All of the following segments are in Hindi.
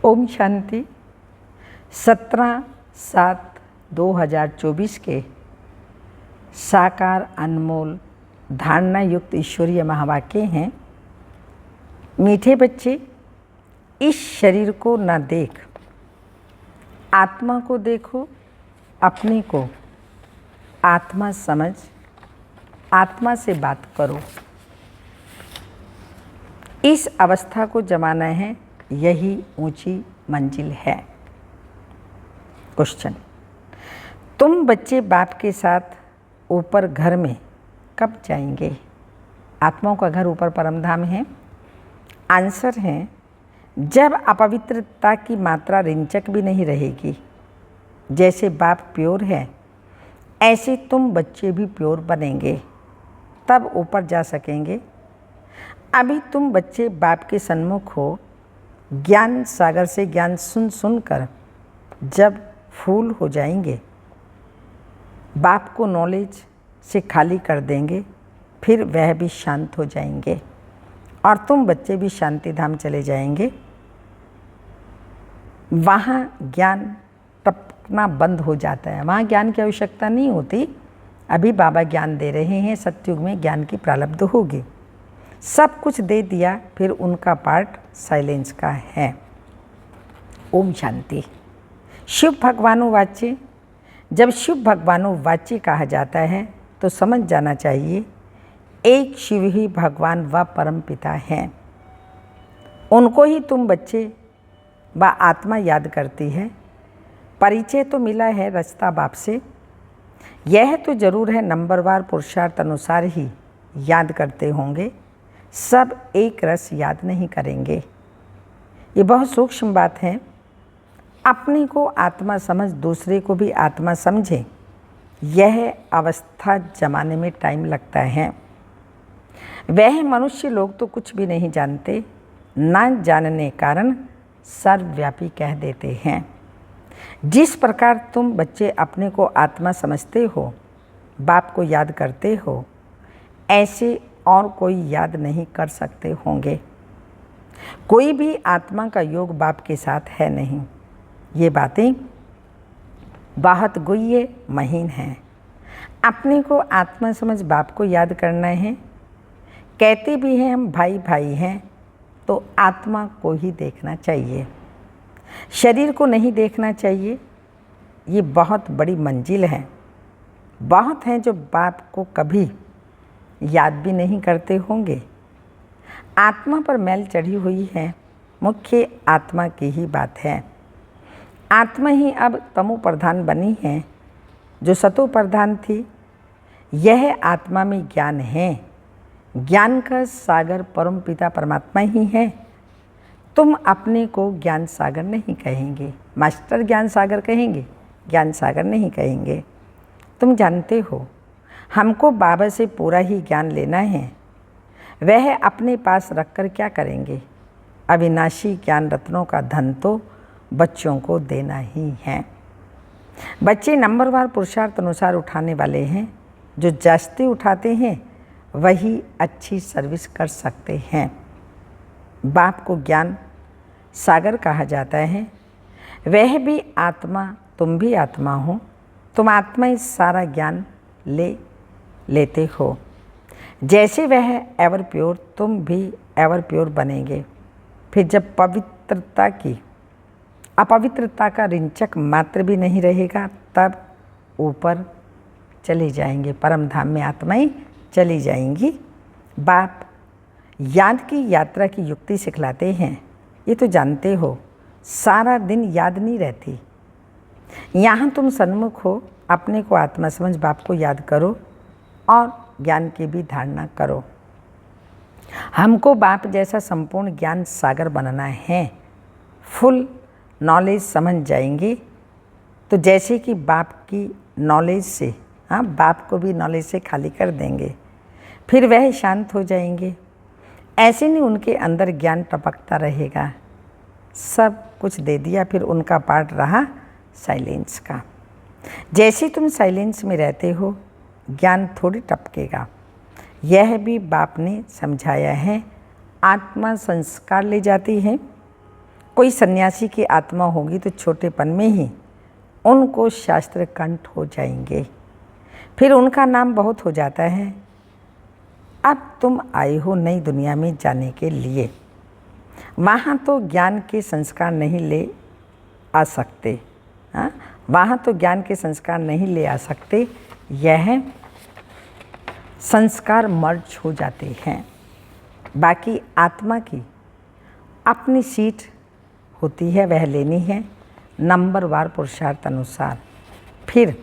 ओम शांति। 17/7/2024 के साकार अनमोल धारणा युक्त ईश्वरीय महावाक्य हैं। मीठे बच्चे, इस शरीर को न देख, आत्मा को देखो, अपने को आत्मा समझ, आत्मा से बात करो। इस अवस्था को जमाना है, यही ऊंची मंजिल है। क्वेश्चन: तुम बच्चे बाप के साथ ऊपर घर में कब जाएंगे? आत्माओं का घर ऊपर परमधाम है। आंसर है, जब अपवित्रता की मात्रा रिंचक भी नहीं रहेगी। जैसे बाप प्योर है, ऐसे तुम बच्चे भी प्योर बनेंगे, तब ऊपर जा सकेंगे। अभी तुम बच्चे बाप के सन्मुख हो, ज्ञान सागर से ज्ञान सुन सुनकर जब फूल हो जाएंगे, बाप को नॉलेज से खाली कर देंगे, फिर वह भी शांत हो जाएंगे और तुम बच्चे भी शांति धाम चले जाएंगे। वहाँ ज्ञान टपकना बंद हो जाता है, वहाँ ज्ञान की आवश्यकता नहीं होती। अभी बाबा ज्ञान दे रहे हैं, सत्युग में ज्ञान की प्रारब्ध होगी। सब कुछ दे दिया, फिर उनका पार्ट साइलेंस का है। ओम शांति। शिव भगवानो वाच्य। जब शिव भगवानो वाच्य कहा जाता है तो समझ जाना चाहिए, एक शिव ही भगवान व परम पिता हैं। उनको ही तुम बच्चे व आत्मा याद करती है। परिचय तो मिला है रास्ता बाप से, यह तो जरूर है नंबरवार पुरुषार्थ अनुसार ही याद करते होंगे। सब एक रस याद नहीं करेंगे। ये बहुत सूक्ष्म बात है। अपने को आत्मा समझ, दूसरे को भी आत्मा समझे, यह अवस्था जमाने में टाइम लगता है। वह मनुष्य लोग तो कुछ भी नहीं जानते, ना जानने कारण सर्वव्यापी कह देते हैं। जिस प्रकार तुम बच्चे अपने को आत्मा समझते हो, बाप को याद करते हो, ऐसे और कोई याद नहीं कर सकते होंगे। कोई भी आत्मा का योग बाप के साथ है नहीं। ये बातें बहुत गुह्य महीन हैं। अपने को आत्मा समझ बाप को याद करना है। कहते भी हैं हम भाई भाई हैं, तो आत्मा को ही देखना चाहिए, शरीर को नहीं देखना चाहिए। ये बहुत बड़ी मंजिल है। बहुत हैं जो बाप को कभी याद भी नहीं करते होंगे। आत्मा पर मैल चढ़ी हुई है, मुख्य आत्मा की ही बात है। आत्मा ही अब तमो प्रधान बनी है, जो सतो प्रधान थी। यह आत्मा में ज्ञान है। ज्ञान का सागर परम पिता परमात्मा ही है। तुम अपने को ज्ञान सागर नहीं कहेंगे, मास्टर ज्ञान सागर कहेंगे, ज्ञान सागर नहीं कहेंगे। तुम जानते हो, हमको बाबा से पूरा ही ज्ञान लेना है। वह अपने पास रखकर क्या करेंगे? अविनाशी ज्ञान रत्नों का धन तो बच्चों को देना ही है। बच्चे नंबरवार पुरुषार्थ अनुसार उठाने वाले हैं। जो जास्ती उठाते हैं वही अच्छी सर्विस कर सकते हैं। बाप को ज्ञान सागर कहा जाता है। वह भी आत्मा, तुम भी आत्मा हो। तुम आत्मा इस सारा ज्ञान लेते हो। जैसे वह एवर प्योर, तुम भी एवर प्योर बनेंगे। फिर जब अपवित्रता का रिंचक मात्र भी नहीं रहेगा, तब ऊपर चले जाएंगे, परम धाम में आत्माएं चली जाएंगी। बाप याद की यात्रा की युक्ति सिखलाते हैं। ये तो जानते हो, सारा दिन याद नहीं रहती। यहाँ तुम सन्मुख हो, अपने को आत्मा समझ बाप को याद करो और ज्ञान की भी धारणा करो। हमको बाप जैसा संपूर्ण ज्ञान सागर बनना है। फुल नॉलेज समझ जाएंगे तो जैसे कि बाप की नॉलेज से, बाप को भी नॉलेज से खाली कर देंगे, फिर वह शांत हो जाएंगे। ऐसे नहीं उनके अंदर ज्ञान टपकता रहेगा। सब कुछ दे दिया, फिर उनका पार्ट रहा साइलेंस का। जैसे तुम साइलेंस में रहते हो, ज्ञान थोड़ी टपकेगा। यह भी बाप ने समझाया है। आत्मा संस्कार ले जाती है। कोई सन्यासी की आत्मा होगी तो छोटेपन में ही उनको शास्त्र कंठ हो जाएंगे, फिर उनका नाम बहुत हो जाता है। अब तुम आए हो नई दुनिया में जाने के लिए, वहाँ तो ज्ञान के संस्कार नहीं ले आ सकते। हाँ, वहाँ तो ज्ञान के संस्कार नहीं ले आ सकते, यह संस्कार मर्ज हो जाते हैं। बाकी आत्मा की अपनी सीट होती है, वह लेनी है नंबरवार पुरुषार्थ अनुसार। फिर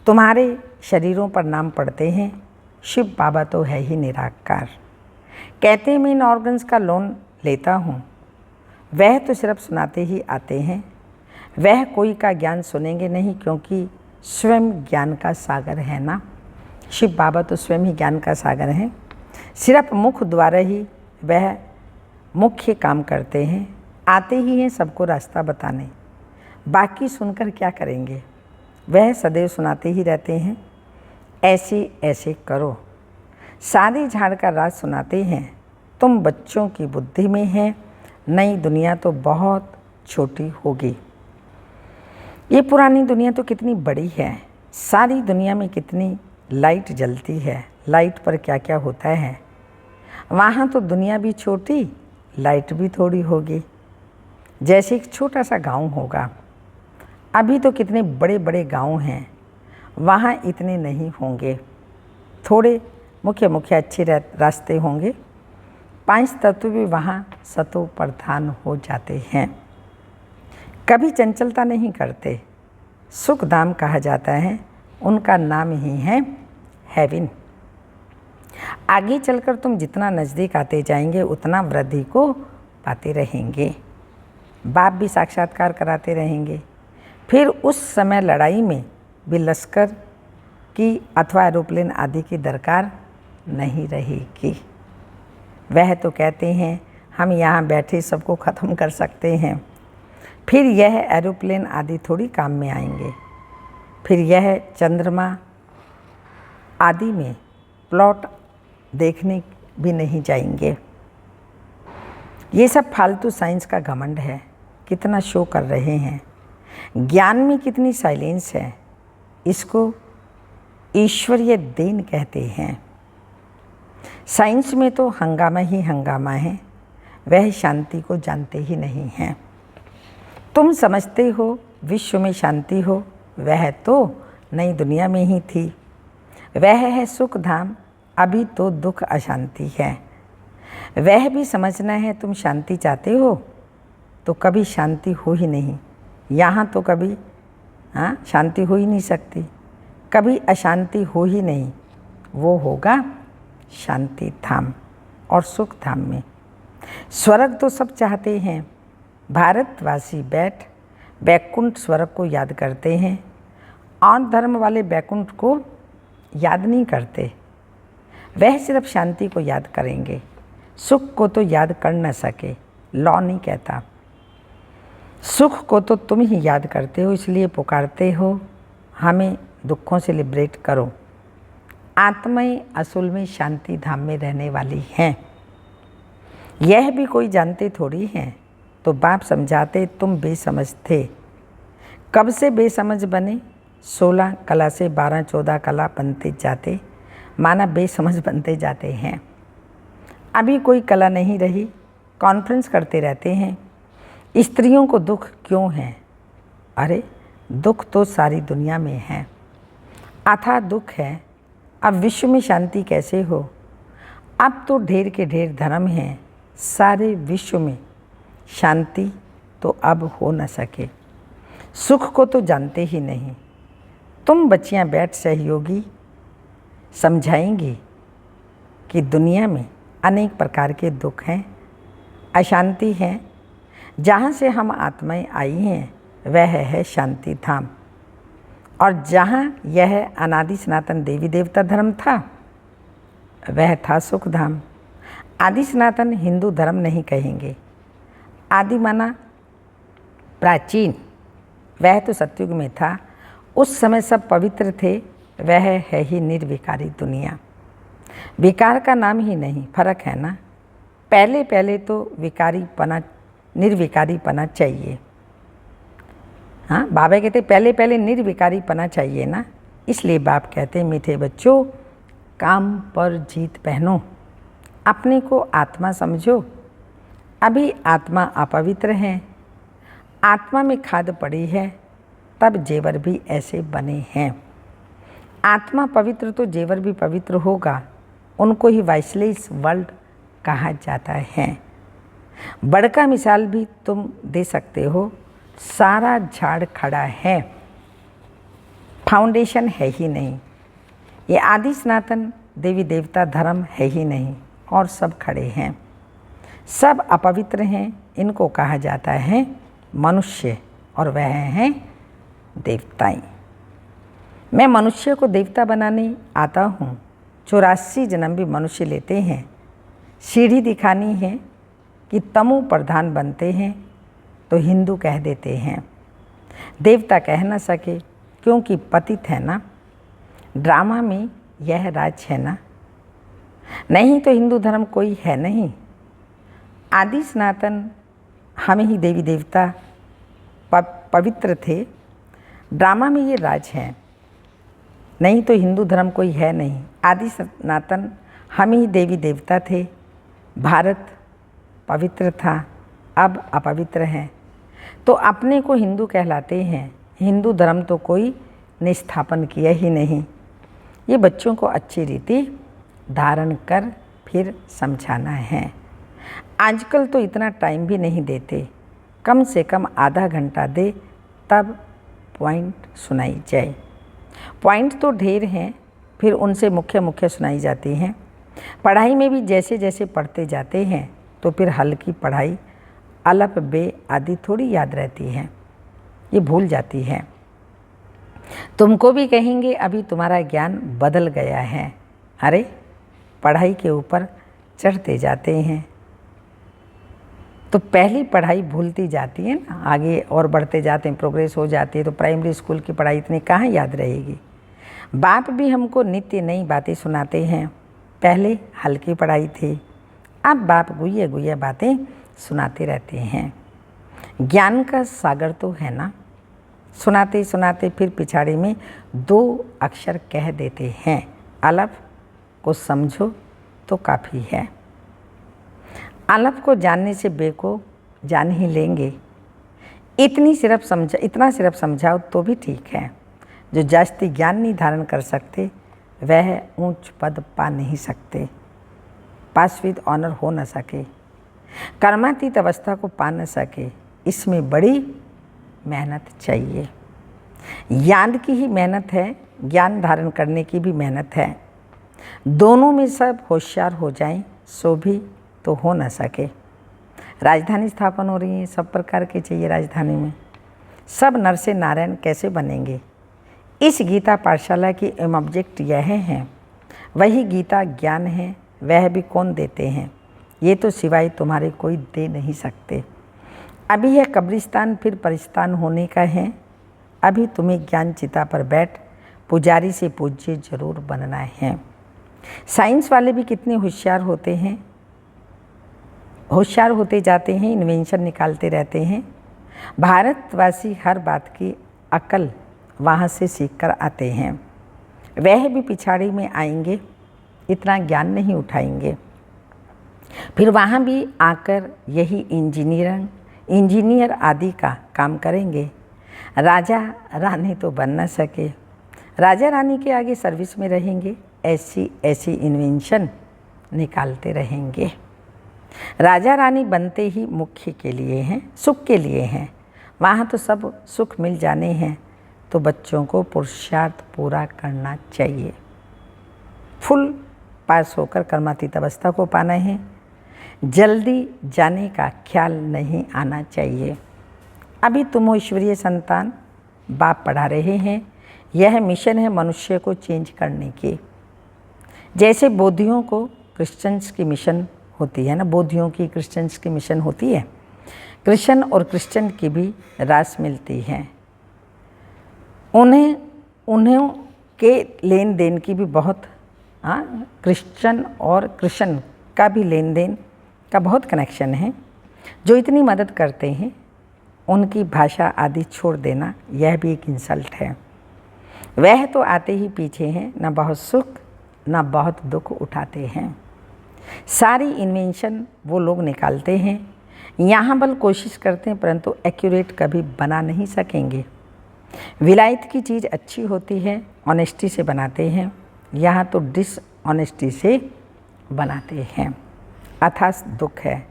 तुम्हारे शरीरों पर नाम पड़ते हैं। शिव बाबा तो है ही निराकार। कहते हैं मैं इन ऑर्गन्स का लोन लेता हूँ, वह तो सिर्फ सुनाते ही आते हैं। वह कोई का ज्ञान सुनेंगे नहीं, क्योंकि स्वयं ज्ञान का सागर है ना। शिव बाबा तो स्वयं ही ज्ञान का सागर हैं। सिर्फ मुख द्वारा ही वह मुख्य काम करते हैं, आते ही हैं सबको रास्ता बताने। बाकी सुनकर क्या करेंगे, वह सदैव सुनाते ही रहते हैं। ऐसे ऐसे करो, सारे झाड़ का राज सुनाते हैं। तुम बच्चों की बुद्धि में है, नई दुनिया तो बहुत छोटी होगी। ये पुरानी दुनिया तो कितनी बड़ी है, सारी दुनिया में कितनी लाइट जलती है, लाइट पर क्या क्या होता है। वहाँ तो दुनिया भी छोटी, लाइट भी थोड़ी होगी। जैसे एक छोटा सा गांव होगा, अभी तो कितने बड़े बड़े गांव हैं, वहाँ इतने नहीं होंगे। थोड़े मुख्य मुख्य अच्छे रास्ते होंगे। 5 तत्व भी वहाँ सतो प्रधान हो जाते हैं। कभी चंचलता नहीं करते, सुख धाम कहा जाता है, उनका नाम ही है हेवन। आगे चलकर तुम जितना नज़दीक आते जाएंगे उतना वृद्धि को पाते रहेंगे। बाप भी साक्षात्कार कराते रहेंगे। फिर उस समय लड़ाई में भी लश्कर की अथवा एरोप्लेन आदि की दरकार नहीं रहेगी। वह तो कहते हैं हम यहाँ बैठे सबको ख़त्म कर सकते हैं, फिर यह एरोप्लेन आदि थोड़ी काम में आएंगे। फिर यह चंद्रमा आदि में प्लॉट देखने भी नहीं जाएंगे। ये सब फालतू साइंस का घमंड है। कितना शो कर रहे हैं, ज्ञान में कितनी साइलेंस है, इसको ईश्वरीय देन कहते हैं। साइंस में तो हंगामा ही हंगामा है, वह शांति को जानते ही नहीं हैं। तुम समझते हो विश्व में शांति हो, वह तो नई दुनिया में ही थी। वह है सुख धाम, अभी तो दुख अशांति है। वह भी समझना है। तुम शांति चाहते हो तो कभी शांति हो ही नहीं। यहाँ तो कभी शांति हो ही नहीं सकती, कभी अशांति हो ही नहीं। वो होगा शांति धाम और सुख धाम में। स्वर्ग तो सब चाहते हैं, भारतवासी बैठ बैकुंठ स्वर्ग को याद करते हैं, और धर्म वाले बैकुंठ को याद नहीं करते। वह सिर्फ शांति को याद करेंगे, सुख को तो याद कर न सके। लॉ नहीं कहता। सुख को तो तुम ही याद करते हो, इसलिए पुकारते हो हमें दुखों से लिबरेट करो। आत्माएं असल में शांति धाम में रहने वाली हैं। यह भी कोई जानते थोड़ी हैं, तो बाप समझाते तुम बेसमझ थे। कब से बेसमझ बने? 16 कला से 12-14 कला बनते जाते, माना बेसमझ बनते जाते हैं। अभी कोई कला नहीं रही, कॉन्फ्रेंस करते रहते हैं। स्त्रियों को दुख क्यों है? अरे दुख तो सारी दुनिया में है, अथाह दुख है। अब विश्व में शांति कैसे हो? अब तो ढेर के ढेर धर्म हैं, सारे विश्व में शांति तो अब हो न सके। सुख को तो जानते ही नहीं। तुम बच्चियां बैठ सहयोगी समझाएंगी कि दुनिया में अनेक प्रकार के दुख हैं, अशांति है। जहाँ से हम आत्माएं आई हैं वह है शांति धाम, और जहाँ यह अनादि सनातन देवी देवता धर्म था वह था सुख धाम। आदि सनातन हिंदू धर्म नहीं कहेंगे, आदि माना प्राचीन, वह तो सतयुग में था। उस समय सब पवित्र थे, वह है ही निर्विकारी दुनिया। विकार का नाम ही नहीं, फर्क है ना। पहले पहले तो विकारी पना निर्विकारीपना चाहिए। हाँ, बाबा कहते पहले पहले निर्विकारीपना चाहिए ना, इसलिए बाप कहते मीठे बच्चों काम पर जीत पहनो, अपने को आत्मा समझो। अभी आत्मा अपवित्र है, आत्मा में खाद पड़ी है, तब जेवर भी ऐसे बने हैं। आत्मा पवित्र तो जेवर भी पवित्र होगा, उनको ही वाइसलेस वर्ल्ड कहा जाता है। बड़का मिसाल भी तुम दे सकते हो, सारा झाड़ खड़ा है, फाउंडेशन है ही नहीं, ये आदि सनातन देवी देवता धर्म है ही नहीं, और सब खड़े हैं, सब अपवित्र हैं। इनको कहा जाता है मनुष्य, और वह हैं देवताएं। मैं मनुष्य को देवता बनाने आता हूँ। 84 जन्म भी मनुष्य लेते हैं। सीढ़ी दिखानी है कि तमो प्रधान बनते हैं तो हिंदू कह देते हैं, देवता कह ना सके क्योंकि पतित है ना। ड्रामा में यह राज है ना, नहीं तो हिंदू धर्म कोई है नहीं। आदि सनातन हम ही देवी देवता पवित्र थे, ड्रामा में ये राज है, नहीं तो हिंदू धर्म कोई है नहीं। आदि सनातन हम ही देवी देवता थे, भारत पवित्र था, अब अपवित्र है, तो अपने को हिंदू कहलाते हैं। हिंदू धर्म तो कोई ने स्थापन किया ही नहीं। ये बच्चों को अच्छी रीति धारण कर फिर समझाना है। आजकल तो इतना टाइम भी नहीं देते, कम से कम आधा घंटा दे तब पॉइंट सुनाई जाए। पॉइंट तो ढेर हैं, फिर उनसे मुख्य मुख्य सुनाई जाती हैं। पढ़ाई में भी जैसे जैसे पढ़ते जाते हैं तो फिर हल्की पढ़ाई अलफ बे आदि थोड़ी याद रहती है, ये भूल जाती है। तुमको भी कहेंगे अभी तुम्हारा ज्ञान बदल गया है। अरे पढ़ाई के ऊपर चढ़ते जाते हैं तो पहली पढ़ाई भूलती जाती है ना, आगे और बढ़ते जाते हैं, प्रोग्रेस हो जाती है, तो प्राइमरी स्कूल की पढ़ाई इतनी कहाँ याद रहेगी। बाप भी हमको नित्य नई बातें सुनाते हैं। पहले हल्की पढ़ाई थी, अब बाप गुये गुये बातें सुनाते रहते हैं। ज्ञान का सागर तो है ना, सुनाते सुनाते फिर पिछाड़ी में 2 अक्षर कह देते हैं, अलफ को समझो तो काफ़ी है। अलफ को जानने से बे को जान ही लेंगे। इतना सिर्फ समझाओ तो भी ठीक है। जो जास्ती ज्ञान नहीं धारण कर सकते वह ऊंच पद पा नहीं सकते, पास विद ऑनर हो न सके, कर्मातीत अवस्था को पा न सके। इसमें बड़ी मेहनत चाहिए। ज्ञान की ही मेहनत है, ज्ञान धारण करने की भी मेहनत है। दोनों में सब होशियार हो जाएं सो भी तो हो न सके। राजधानी स्थापन हो रही है, सब प्रकार के चाहिए राजधानी में। सब नर से नारायण कैसे बनेंगे? इस गीता पाठशाला की एम ऑब्जेक्ट यह है। वही गीता ज्ञान है, वह भी कौन देते हैं? ये तो सिवाय तुम्हारे कोई दे नहीं सकते। अभी यह कब्रिस्तान फिर परिस्तान होने का है। अभी तुम्हें ज्ञान चिता पर बैठ पुजारी से पूज्य जरूर बनना है। साइंस वाले भी कितने होशियार होते हैं, होशियार होते जाते हैं, इन्वेंशन निकालते रहते हैं। भारतवासी हर बात की अकल वहाँ से सीख कर आते हैं। वह भी पिछाड़ी में आएंगे, इतना ज्ञान नहीं उठाएंगे। फिर वहाँ भी आकर यही इंजीनियर आदि का काम करेंगे। राजा रानी तो बन न सके, राजा रानी के आगे सर्विस में रहेंगे, ऐसी ऐसी इन्वेंशन निकालते रहेंगे। राजा रानी बनते ही मुख्य के लिए हैं, सुख के लिए हैं। वहाँ तो सब सुख मिल जाने हैं, तो बच्चों को पुरुषार्थ पूरा करना चाहिए। फुल पास होकर कर्मातीत अवस्था को पाना है। जल्दी जाने का ख्याल नहीं आना चाहिए। अभी तुम हो ईश्वरीय संतान, बाप पढ़ा रहे हैं। यह मिशन है मनुष्य को चेंज करने की। जैसे बौद्धियों को क्रिश्चियंस की मिशन होती है ना, बौद्धियों की क्रिश्चियंस की मिशन होती है। क्रिश्चियन और क्रिश्चियन की भी रास मिलती है। उन्हें के लेन देन की भी बहुत, क्रिश्चियन और क्रिश्चियन का भी लेन देन का बहुत कनेक्शन है। जो इतनी मदद करते हैं उनकी भाषा आदि छोड़ देना, यह भी एक इंसल्ट है। वह तो आते ही पीछे हैं, न बहुत सुख न बहुत दुख उठाते हैं। सारी इन्वेंशन वो लोग निकालते हैं, यहाँ बल कोशिश करते हैं, परंतु एक्यूरेट कभी बना नहीं सकेंगे। विलायत की चीज़ अच्छी होती है, ऑनेस्टी से बनाते हैं, यहाँ तो डिसऑनेस्टी से बनाते हैं। अथास दुख है।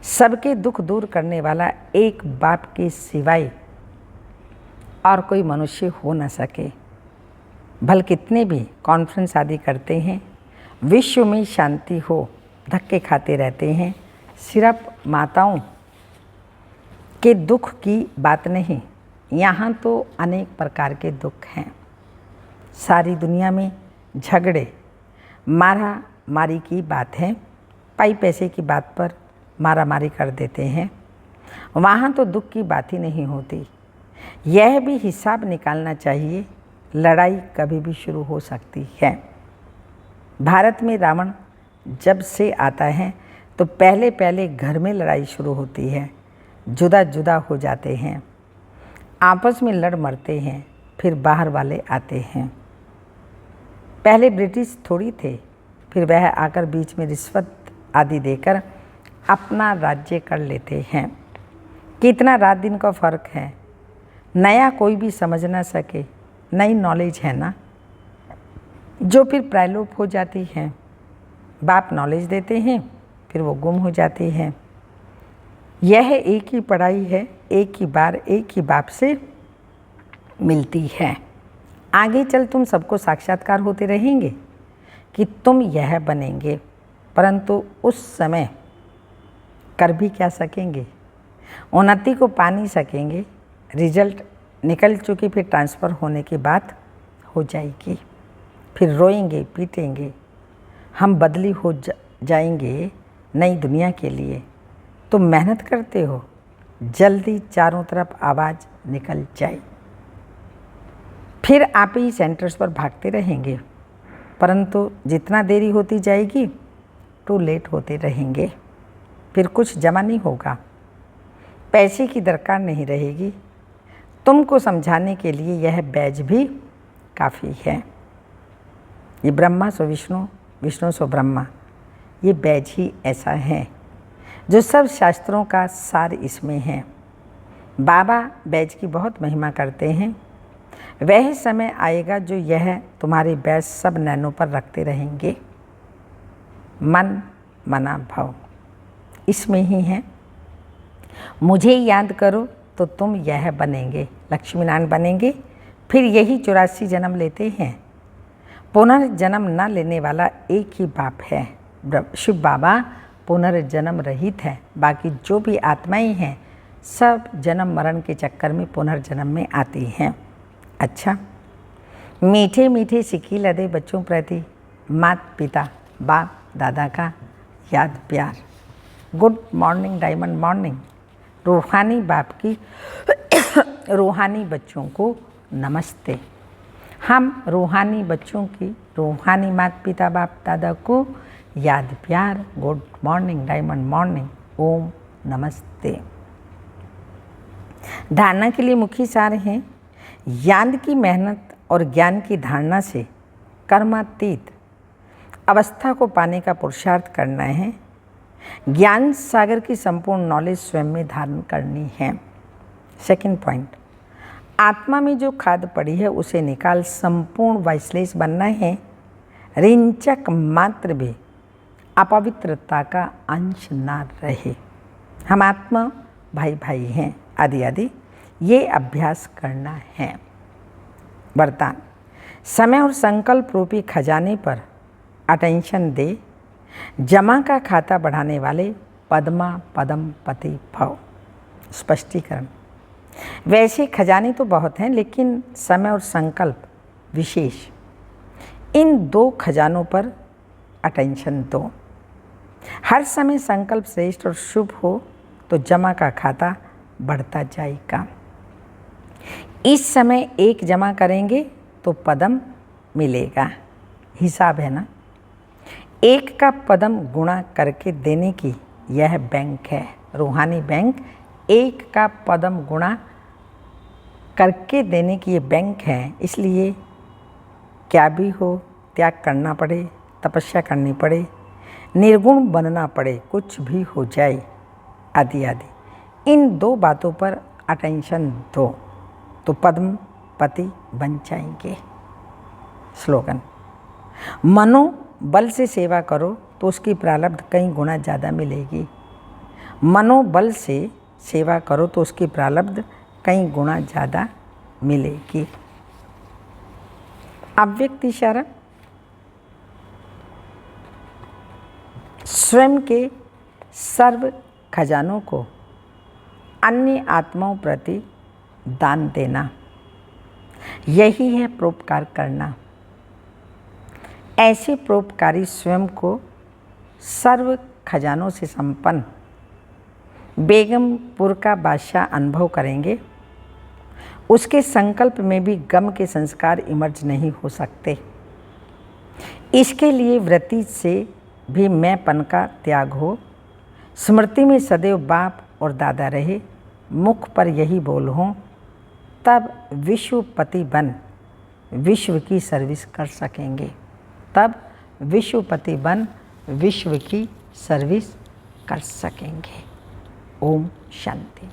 सबके दुख दूर करने वाला एक बाप के सिवाय और कोई मनुष्य हो न सके। भल कितने भी कॉन्फ्रेंस आदि करते हैं, विश्व में शांति हो, धक्के खाते रहते हैं। सिर्फ माताओं के दुख की बात नहीं, यहाँ तो अनेक प्रकार के दुख हैं। सारी दुनिया में झगड़े मारा मारी की बात है, पाई पैसे की बात पर मारा मारी कर देते हैं। वहाँ तो दुख की बात ही नहीं होती। यह भी हिसाब निकालना चाहिए, लड़ाई कभी भी शुरू हो सकती है। भारत में रावण जब से आता है तो पहले पहले घर में लड़ाई शुरू होती है, जुदा जुदा हो जाते हैं, आपस में लड़ मरते हैं, फिर बाहर वाले आते हैं। पहले ब्रिटिश थोड़ी थे, फिर वह आकर बीच में रिश्वत आदि देकर अपना राज्य कर लेते हैं। कितना रात दिन का फ़र्क है। नया कोई भी समझ ना सके, नई नॉलेज है ना, जो फिर प्रायलोप हो जाती है। बाप नॉलेज देते हैं, फिर वो गुम हो जाती है। यह एक ही पढ़ाई है, एक ही बार एक ही बाप से मिलती है। आगे चल तुम सबको साक्षात्कार होते रहेंगे कि तुम यह बनेंगे, परंतु उस समय कर भी क्या सकेंगे, उन्नति को पा नहीं सकेंगे। रिजल्ट निकल चुकी, फिर ट्रांसफ़र होने की बात हो जाएगी। फिर रोएंगे पीटेंगे, हम बदली हो जाएंगे नई दुनिया के लिए। तुम मेहनत करते हो, जल्दी चारों तरफ आवाज़ निकल जाए, फिर आप ही सेंटर्स पर भागते रहेंगे, परंतु जितना देरी होती जाएगी टू लेट होते रहेंगे। फिर कुछ जमा नहीं होगा, पैसे की दरकार नहीं रहेगी। तुमको समझाने के लिए यह बैज भी काफ़ी है। ये ब्रह्मा सो विष्णु, विष्णु सो ब्रह्मा, ये बैज ही ऐसा है जो सब शास्त्रों का सार इसमें है। बाबा बैज की बहुत महिमा करते हैं। वह समय आएगा जो यह तुम्हारे बैज सब नैनों पर रखते रहेंगे। मन मना भव इसमें ही है। मुझे याद करो तो तुम यह बनेंगे, लक्ष्मी नारायण बनेंगे। फिर यही 84 जन्म लेते हैं। पुनर्जन्म न लेने वाला एक ही बाप है, शिव बाबा पुनर्जन्म रहित है। बाकी जो भी आत्माएं हैं सब जन्म मरण के चक्कर में पुनर्जन्म में आती हैं। अच्छा, मीठे मीठे सिक्की लदे बच्चों प्रति माता पिता बाप दादा का याद प्यार। Good morning diamond morning. रूहानी बाप की रूहानी बच्चों को नमस्ते। हम रूहानी बच्चों की रूहानी माता पिता बाप दादा को याद प्यार। Good morning diamond morning. ओम नमस्ते। धारणा के लिए मुख्य सार हैं। याद की मेहनत और ज्ञान की धारणा से कर्मातीत अवस्था को पाने का पुरुषार्थ करना है। ज्ञान सागर की संपूर्ण नॉलेज स्वयं में धारण करनी है। सेकंड पॉइंट, आत्मा में जो खाद पड़ी है उसे निकाल संपूर्ण वाइसलेस बनना है। रिंचक मात्र भी अपवित्रता का अंश ना रहे। हम आत्मा भाई भाई हैं आदि आदि, ये अभ्यास करना है। वरदान, समय और संकल्प रूपी खजाने पर अटेंशन दे। जमा का खाता बढ़ाने वाले पद्मा पदम पति भव। स्पष्टीकरण, वैसे खजाने तो बहुत हैं, लेकिन समय और संकल्प विशेष। इन दो खजानों पर अटेंशन दो। हर समय संकल्प श्रेष्ठ और शुभ हो तो जमा का खाता बढ़ता जाएगा। इस समय एक जमा करेंगे तो पदम मिलेगा। हिसाब है ना। एक का पदम गुणा करके देने की यह बैंक है, रूहानी बैंक, एक का पदम गुणा करके देने की ये बैंक है। इसलिए क्या भी हो, त्याग करना पड़े, तपस्या करनी पड़े, निर्गुण बनना पड़े, कुछ भी हो जाए, आदि आदि, इन 2 बातों पर अटेंशन दो तो पद्मपति बन जाएंगे। स्लोगन: मनोबल से सेवा करो तो उसकी प्रारब्ध कई गुना ज़्यादा मिलेगी। मनोबल से सेवा करो तो उसकी प्रारब्ध कई गुना ज़्यादा मिलेगी। अव्यक्त इशारा: स्वयं के सर्व खजानों को अन्य आत्माओं प्रति दान देना, यही है परोपकार करना। ऐसे परोपकारी स्वयं को सर्व खजानों से संपन्न बेगमपुर का बादशाह अनुभव करेंगे। उसके संकल्प में भी गम के संस्कार इमर्ज नहीं हो सकते। इसके लिए वृत्ति से भी मैंपन का त्याग हो, स्मृति में सदैव बाप और दादा रहे, मुख पर यही बोल हों, तब विश्वपति बन विश्व की सर्विस कर सकेंगे। तब विश्वपति बन विश्व की सर्विस कर सकेंगे। ओम शांति।